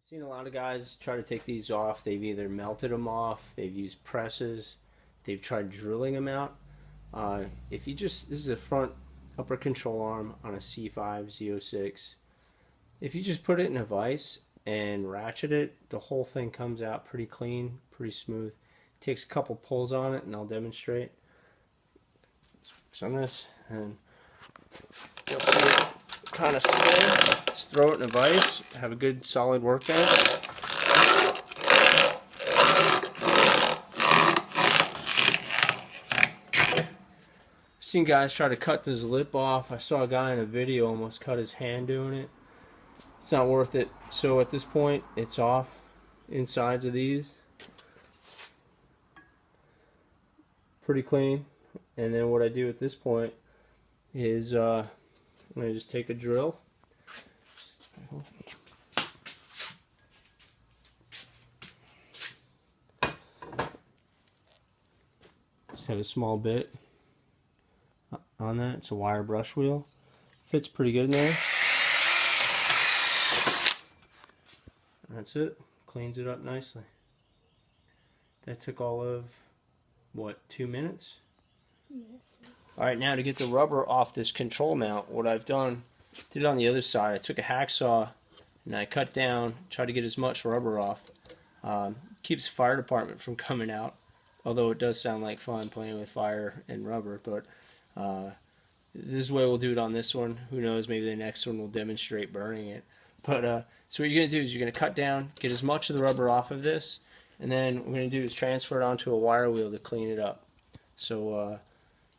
Seen a lot of guys try to take these off. They've either melted them off, they've used presses, they've tried drilling them out. If you just, this is a front upper control arm on a C5Z. If you just put it in a vise and ratchet it, the whole thing comes out pretty clean, pretty smooth. Takes a couple pulls on it, and I'll demonstrate. Focus on this, and you'll see it kind of spin. Just throw it in a vise. Have a good solid work bench. Seen guys try to cut this lip off. I saw a guy in a video almost cut his hand doing it. It's not worth it. So at this point, it's off. Insides of these, pretty clean. And then what I do at this point is I'm going to just take a drill. Just have a small bit on that. It's a wire brush wheel. Fits pretty good in there. That's it. Cleans it up nicely. That took all of, what, 2 minutes? Yeah. Alright, now to get the rubber off this control mount, what I've done, did it on the other side. I took a hacksaw and I cut down, tried to get as much rubber off. Keeps the fire department from coming out, although it does sound like fun playing with fire and rubber, but this way we'll do it on this one. Who knows, maybe the next one will demonstrate burning it. But so what you're going to do is you're going to cut down, get as much of the rubber off of this, and then what we're going to do is transfer it onto a wire wheel to clean it up. So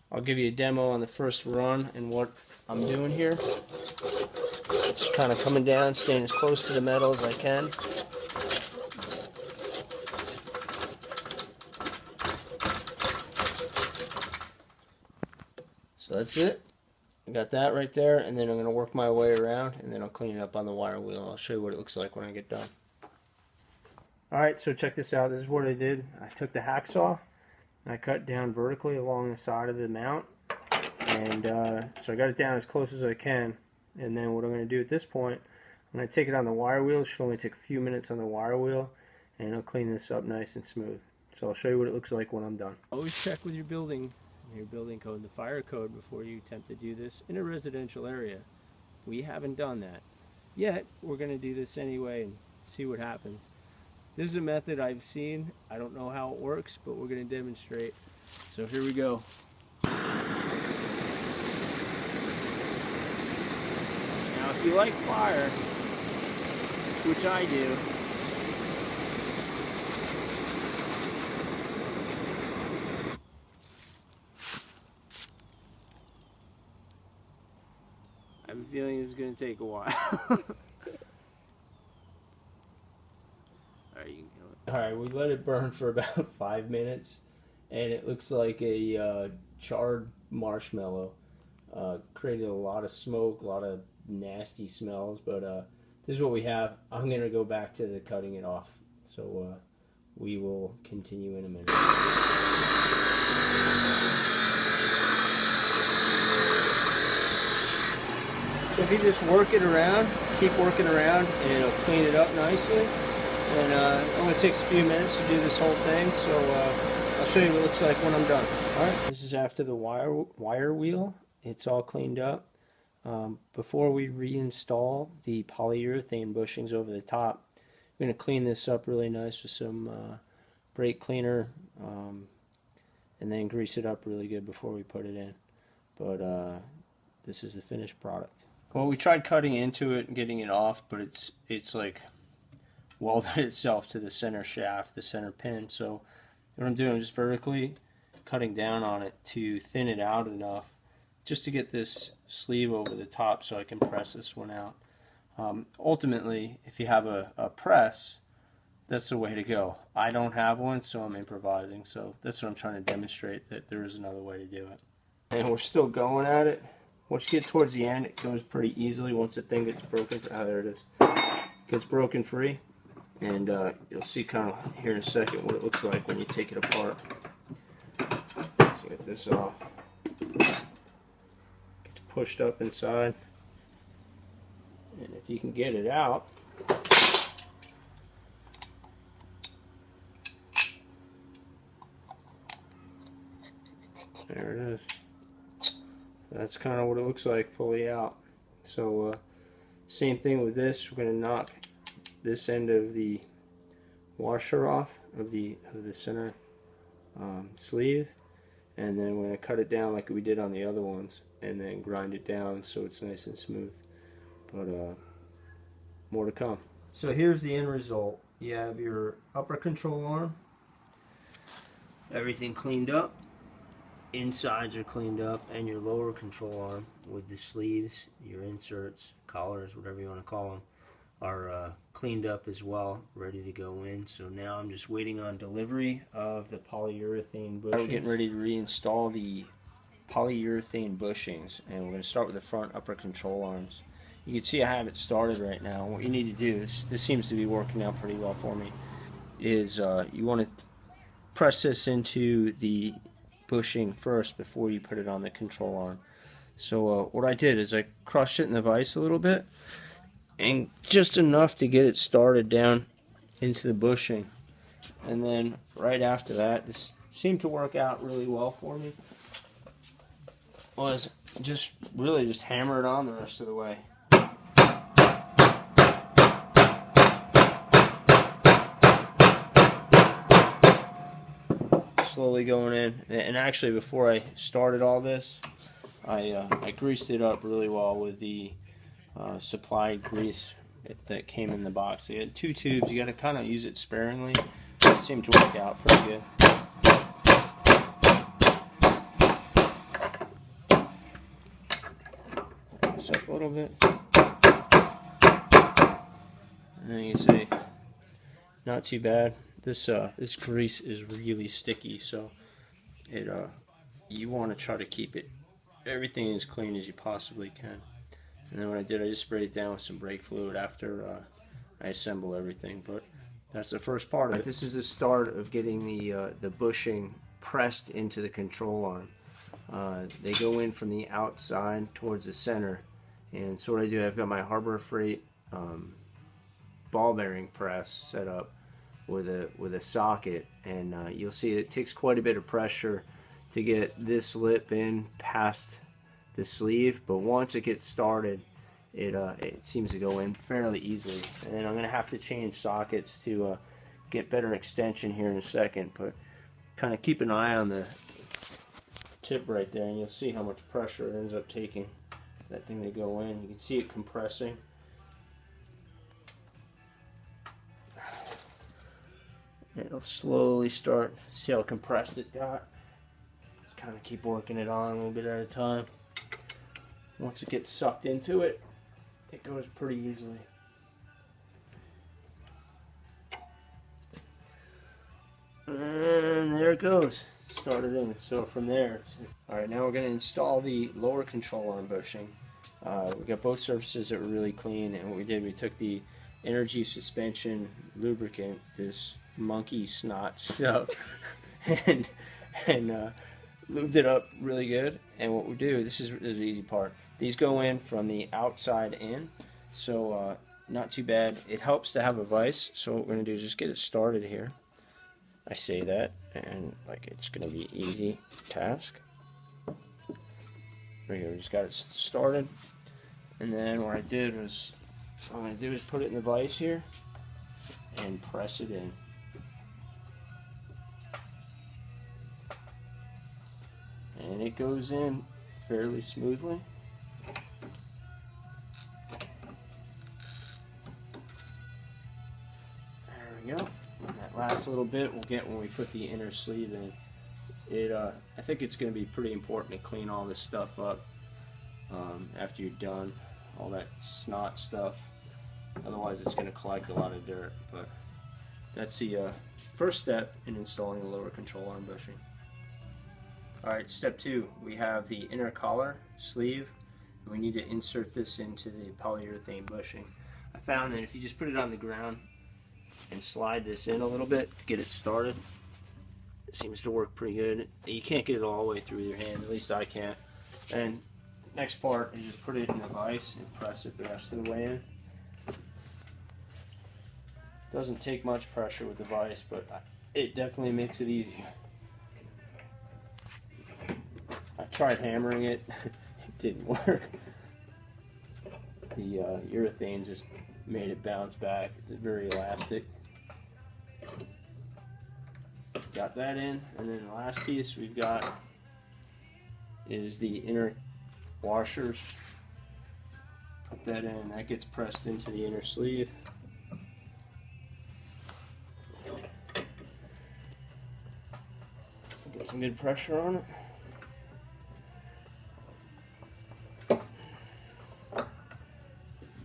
I'll give you a demo on the first run and what I'm doing here. Just kind of coming down, staying as close to the metal as I can. So that's it. I got that right there, and then I'm going to work my way around, and then I'll clean it up on the wire wheel. I'll show you what it looks like when I get done. Alright, so check this out. This is what I did. I took the hacksaw, and I cut down vertically along the side of the mount, and so I got it down as close as I can, and then what I'm going to do at this point, I'm going to take it on the wire wheel. It should only take a few minutes on the wire wheel, and I'll clean this up nice and smooth. So I'll show you what it looks like when I'm done. Always check with your building code, the fire code, before you attempt to do this in a residential area. We haven't done that yet. We're going to do this anyway and see what happens. This is a method I've seen. I don't know how it works, but we're going to demonstrate. So here we go. Now if you like fire, which I do, I have a feeling this is going to take a while. Alright, we let it burn for about 5 minutes, and it looks like a charred marshmallow. Created a lot of smoke, a lot of nasty smells, but this is what we have. I'm going to go back to the cutting it off, so we will continue in a minute. So if you just work it around, keep working around, and it'll clean it up nicely. And it only takes a few minutes to do this whole thing, so I'll show you what it looks like when I'm done. Alright, this is after the wire wheel. It's all cleaned up. Before we reinstall the polyurethane bushings over the top, I'm going to clean this up really nice with some brake cleaner, and then grease it up really good before we put it in. But this is the finished product. Well, we tried cutting into it and getting it off, but it's like welded itself to the center shaft, the center pin. So what I'm doing is just vertically cutting down on it to thin it out enough just to get this sleeve over the top so I can press this one out. Ultimately, if you have a press, that's the way to go. I don't have one, so I'm improvising. So that's what I'm trying to demonstrate, that there is another way to do it. And we're still going at it. Once you get towards the end, it goes pretty easily once the thing gets broken. There it is. Gets broken free. And you'll see kind of here in a second what it looks like when you take it apart. So get this off. Gets pushed up inside. And if you can get it out, There it is. That's kind of what it looks like fully out. So same thing with this. We're going to knock this end of the washer off of the center sleeve, and then we're going to cut it down like we did on the other ones, and then grind it down so it's nice and smooth. But more to come. So here's the end result. You have your upper control arm, everything cleaned up, insides are cleaned up, and your lower control arm with the sleeves, your inserts, collars, whatever you want to call them, are cleaned up as well, ready to go in. So now I'm just waiting on delivery of the polyurethane bushings. We're getting ready to reinstall the polyurethane bushings, and we're going to start with the front upper control arms. You can see I have it started right now. What you need to do, this seems to be working out pretty well for me, is you want to press this into the bushing first before you put it on the control arm. So what I did is I crushed it in the vise a little bit, and just enough to get it started down into the bushing. And then right after that, this seemed to work out really well for me, was just really just hammer it on the rest of the way. Slowly going in, and actually before I started all this, I greased it up really well with the supplied grease that came in the box. So you had 2 tubes. You got to kind of use it sparingly. It seemed to work out pretty good. This up a little bit, and then you can see, not too bad. This grease is really sticky, so it you want to try to keep it everything as clean as you possibly can. And then what I did, I just sprayed it down with some brake fluid after I assemble everything. But that's the first part of it. This is the start of getting the bushing pressed into the control arm. They go in from the outside towards the center, and so what I do, I've got my Harbor Freight ball bearing press set up with a socket, and you'll see it takes quite a bit of pressure to get this lip in past the sleeve, but once it gets started, it seems to go in fairly easily. And then I'm going to have to change sockets to get better extension here in a second, but kind of keep an eye on the tip right there, and you'll see how much pressure it ends up taking that thing to go in. You can see it compressing. It'll slowly start. See how compressed it got? Just kind of keep working it on a little bit at a time. Once it gets sucked into it, it goes pretty easily. And there it goes. Started in. So from there, alright, now we're going to install the lower control arm bushing. We got both surfaces that were really clean, and what we did, we took the energy suspension lubricant, this monkey snot stuff, and lubed it up really good. And what we do, this is the easy part, these go in from the outside in, so not too bad. It helps to have a vise, so what we're going to do is just get it started here. I say that, and like it's going to be an easy task. There you go, we just got it started. And then what I did was, what I'm going to do is put it in the vise here and press it in. And it goes in fairly smoothly. There we go. And that last little bit we'll get when we put the inner sleeve in. I think it's going to be pretty important to clean all this stuff up after you're done, all that snot stuff. Otherwise it's going to collect a lot of dirt. But that's the first step in installing the lower control arm bushing. Alright, step 2, we have the inner collar sleeve, and we need to insert this into the polyurethane bushing. I found that if you just put it on the ground and slide this in a little bit to get it started, it seems to work pretty good. You can't get it all the way through your hand, at least I can't. And next part is just put it in the vise and press it the rest of the way in. Doesn't take much pressure with the vise, but it definitely makes it easier. tried hammering it. It didn't work. The urethane just made it bounce back. It's very elastic. Got that in, and then the last piece we've got is the inner washers. Put that in, that gets pressed into the inner sleeve. Get some good pressure on it.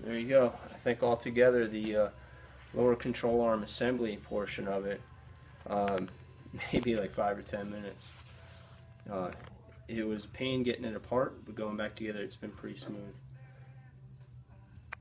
There you go. I think altogether the lower control arm assembly portion of it, maybe like 5 or 10 minutes. It was a pain getting it apart, but going back together it's been pretty smooth.